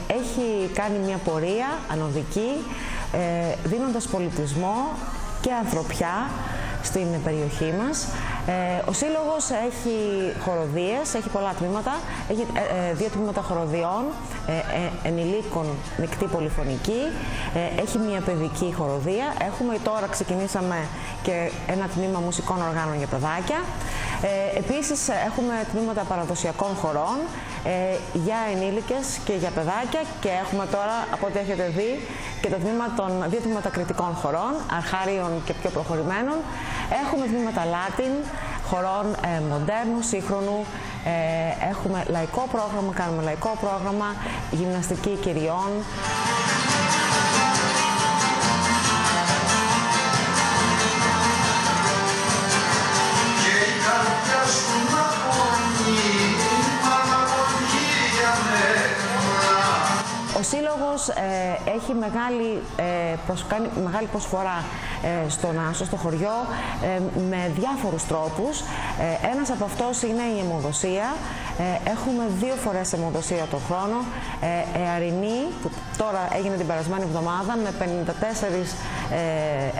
έχει κάνει μια πορεία ανωδική, δίνοντας πολιτισμό και ανθρωπιά στην περιοχή μας. Ο Σύλλογος έχει χοροδίες, έχει πολλά τμήματα, έχει 2 τμήματα χοροδιών, ενηλίκων μεικτή πολυφωνική, έχει μια παιδική χοροδία, τώρα ξεκινήσαμε και ένα τμήμα μουσικών οργάνων για παιδάκια. Επίσης έχουμε τμήματα παραδοσιακών χορών για ενήλικες και για παιδάκια και έχουμε τώρα, από ό,τι έχετε δει, και το τμήμα των 2 τμήματα κριτικών χορών, αρχάριων και πιο προχωρημένων. Έχουμε τμήματα Latin, χορών μοντέρνου, σύγχρονου. Έχουμε λαϊκό πρόγραμμα, κάνουμε λαϊκό πρόγραμμα, γυμναστική κυριών. Ο Σύλλογος έχει κάνει μεγάλη προσφορά στον Άσο, στο χωριό, με διάφορους τρόπους. Ένας από αυτός είναι η αιμοδοσία. Έχουμε 2 φορές αιμοδοσία τον χρόνο. Εαρινή, που τώρα έγινε την περασμένη εβδομάδα, με 54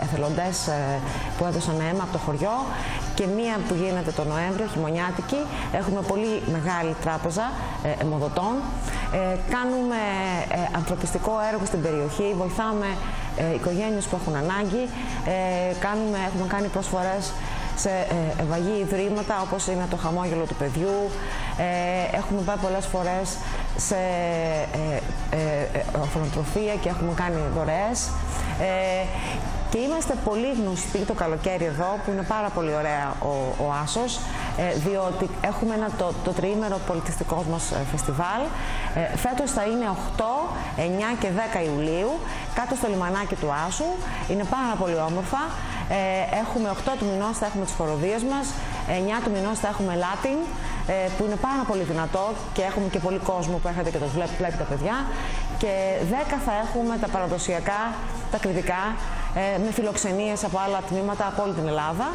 εθελοντές που έδωσαν αίμα από το χωριό, και μία που γίνεται τον Νοέμβριο, χειμωνιάτικη. Έχουμε πολύ μεγάλη τράπεζα αιμοδοτών. Κάνουμε ανθρωπιστικό έργο στην περιοχή, βοηθάμε οικογένειες που έχουν ανάγκη. Έχουμε κάνει προσφορές σε ευαγή ιδρύματα, όπως είναι το Χαμόγελο του Παιδιού. Έχουμε πάει πολλές φορές σε ορφανοτροφία και έχουμε κάνει δωρεές. Και είμαστε πολύ γνωστοί το καλοκαίρι εδώ, που είναι πάρα πολύ ωραία ο Άσος, διότι έχουμε το τριήμερο πολιτιστικό μας φεστιβάλ. Φέτος θα είναι 8, 9 και 10 Ιουλίου, κάτω στο λιμανάκι του Άσου. Είναι πάρα πολύ όμορφα. Έχουμε 8 του μηνός θα έχουμε τις χοροδίες μας, 9 του μηνός θα έχουμε Latin, που είναι πάρα πολύ δυνατό και έχουμε και πολύ κόσμο που έρχεται και το βλέπει τα παιδιά. Και 10 θα έχουμε τα παραδοσιακά, τα κριτικά, με φιλοξενίες από άλλα τμήματα από όλη την Ελλάδα.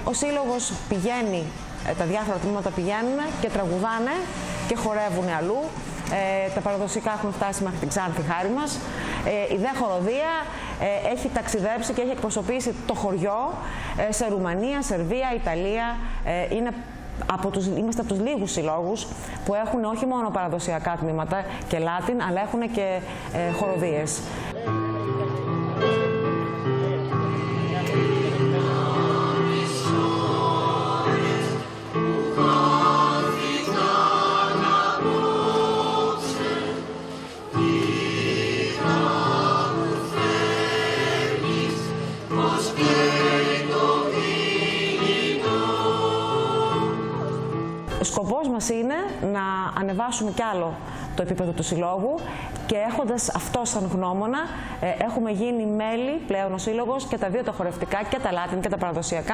Ο Σύλλογος πηγαίνει, τα διάφορα τμήματα πηγαίνουν και τραγουδάνε και χορεύουν αλλού. Τα παραδοσιακά έχουν φτάσει μέχρι την Ξάνθη, χάρη μας. Η δε χοροδία έχει ταξιδέψει και έχει εκπροσωπήσει το χωριό σε Ρουμανία, Σερβία, Ιταλία. Είμαστε από τους λίγους συλλόγους που έχουν όχι μόνο παραδοσιακά τμήματα και Latin, αλλά έχουν και χοροδίες. Ο σκοπός μας είναι να ανεβάσουμε κι άλλο το επίπεδο του Συλλόγου και έχοντας αυτό σαν γνώμονα, έχουμε γίνει μέλη πλέον ο Σύλλογος και τα 2 τα χορευτικά και τα Latin και τα παραδοσιακά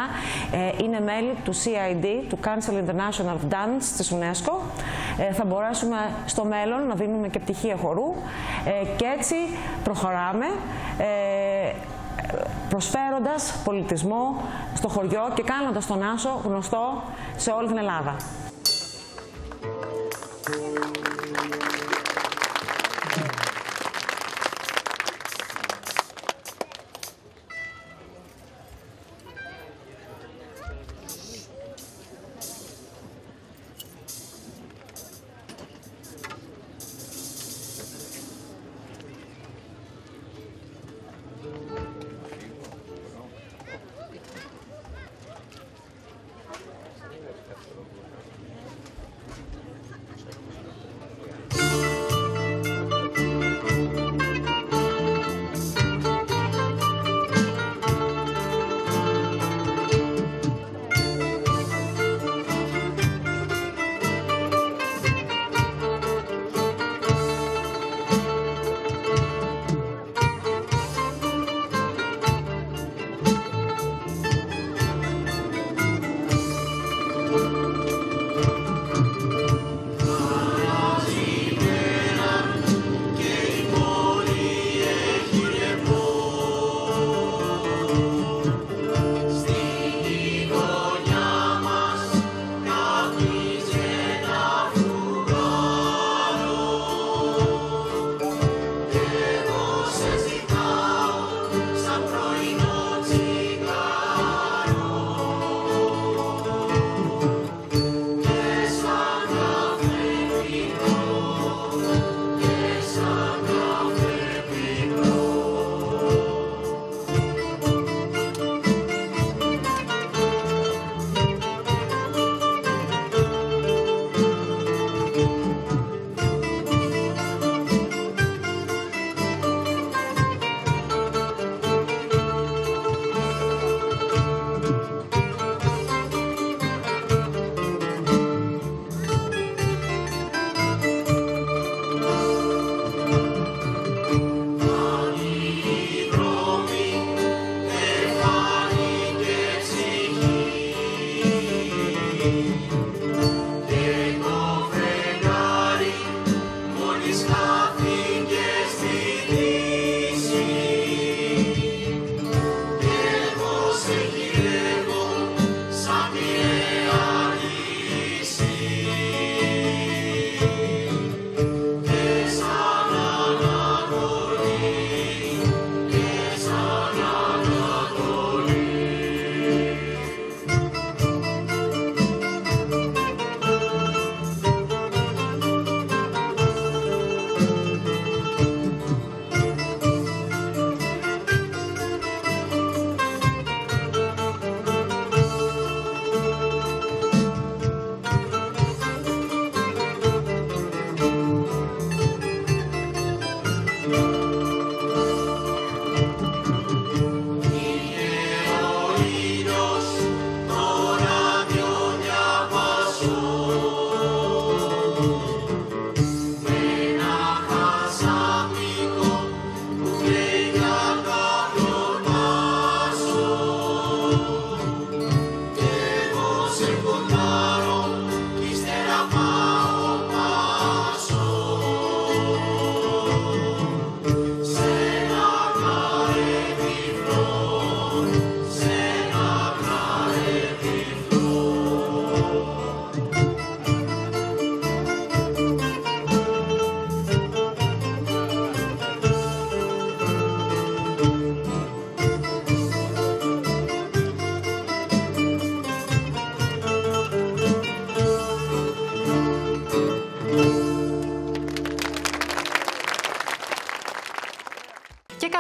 είναι μέλη του CID, του Council International of Dance της UNESCO. Θα μπορέσουμε στο μέλλον να δίνουμε και πτυχία χορού και έτσι προχωράμε, προσφέροντας πολιτισμό στο χωριό και κάνοντας τον Άσο γνωστό σε όλη την Ελλάδα.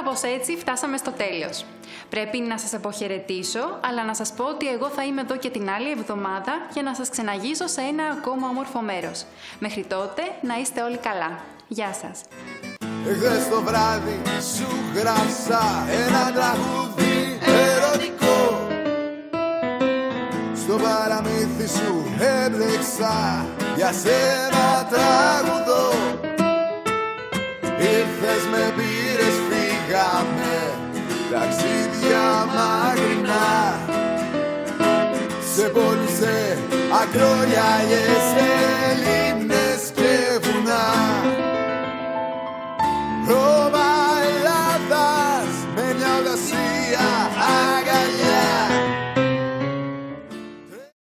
κάπως έτσι φτάσαμε στο τέλος. Πρέπει να σας αποχαιρετήσω, αλλά να σας πω ότι εγώ θα είμαι εδώ και την άλλη εβδομάδα για να σας ξεναγήσω σε ένα ακόμα όμορφο μέρος. Μέχρι τότε να είστε όλοι καλά. Γεια σας. Χθες το βράδυ σου γράψα ένα τραγούδι ερωτικό. Στο παραμύθι σου ébλεξα, για σένα τραγουδώ. Ήρθες, με πήρες, φύγαμε ταξίδια μακρινά. Σε πόλους, σε ακρογιαλιές